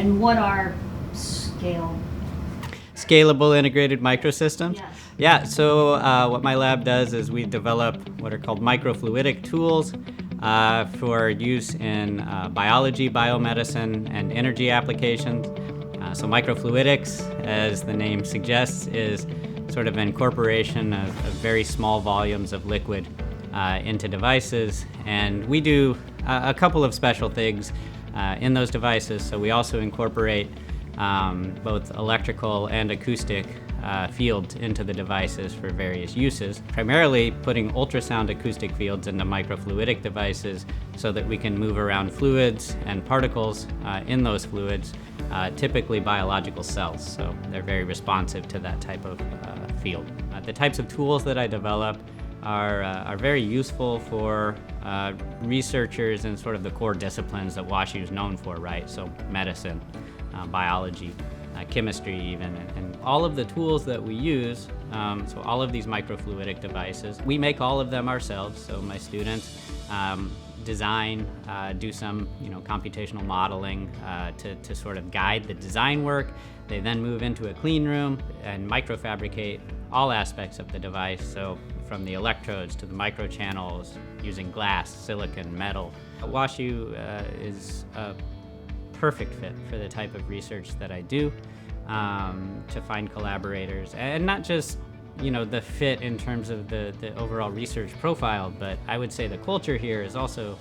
And what are scale? Scalable Integrated Microsystems? Yes. Yeah, so what my lab does is we develop what are called microfluidic tools for use in biology, biomedicine, and energy applications. So microfluidics, as the name suggests, is sort of an incorporation of very small volumes of liquid into devices. And we do a couple of special things in those devices. So we also incorporate both electrical and acoustic fields into the devices for various uses, primarily putting ultrasound acoustic fields into microfluidic devices so that we can move around fluids and particles in those fluids, typically biological cells. So they're very responsive to that type of field. The types of tools that I develop are very useful for researchers in sort of the core disciplines that WashU is known for, right? So medicine, biology, chemistry even, and all of the tools that we use, so all of these microfluidic devices, we make all of them ourselves. So my students design, do some computational modeling to sort of guide the design work. They then move into a clean room and microfabricate all aspects of the device, so from the electrodes to the microchannels, using glass, silicon, metal. WashU is a perfect fit for the type of research that I do, to find collaborators, and not just the fit in terms of the overall research profile, but I would say the culture here is also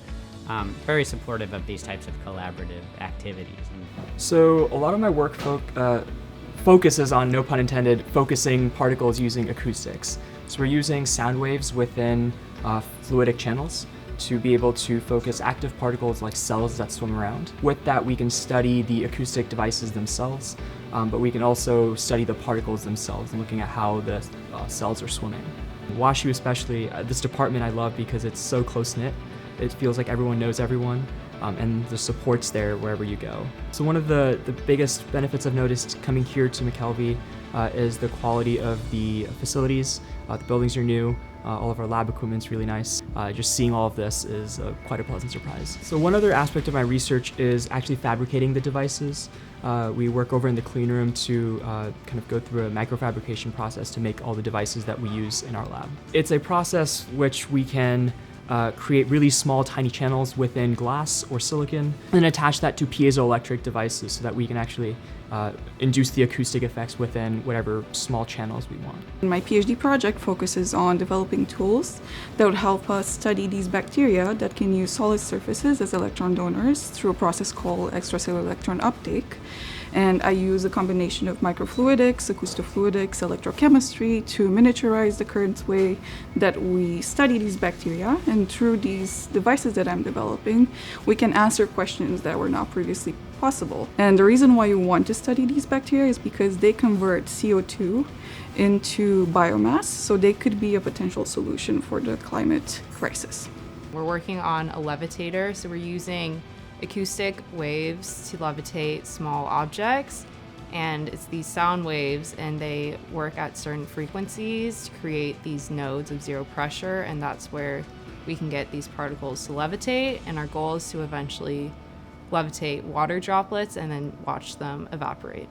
very supportive of these types of collaborative activities. So a lot of my work focuses on, no pun intended, focusing particles using acoustics. So we're using sound waves within fluidic channels to be able to focus active particles like cells that swim around. With that, we can study the acoustic devices themselves, but we can also study the particles themselves and looking at how the cells are swimming. WashU especially, this department I love because it's so close-knit. It feels like everyone knows everyone, and the support's there wherever you go. So one of the biggest benefits I've noticed coming here to McKelvey is the quality of the facilities. The buildings are new. All of our lab equipment's really nice. Just seeing all of this is quite a pleasant surprise. So one other aspect of my research is actually fabricating the devices. We work over in the clean room to kind of go through a microfabrication process to make all the devices that we use in our lab. It's a process which we can create really small, tiny channels within glass or silicon, and attach that to piezoelectric devices so that we can actually induce the acoustic effects within whatever small channels we want. My PhD project focuses on developing tools that would help us study these bacteria that can use solid surfaces as electron donors through a process called extracellular electron uptake. And I use a combination of microfluidics, acoustofluidics, electrochemistry to miniaturize the current way that we study these bacteria. And through these devices that I'm developing, we can answer questions that were not previously possible. And the reason why you want to study these bacteria is because they convert CO2 into biomass, so they could be a potential solution for the climate crisis. We're working on a levitator, so we're using acoustic waves to levitate small objects, and it's these sound waves, and they work at certain frequencies to create these nodes of zero pressure, and that's where we can get these particles to levitate, and our goal is to eventually levitate water droplets and then watch them evaporate.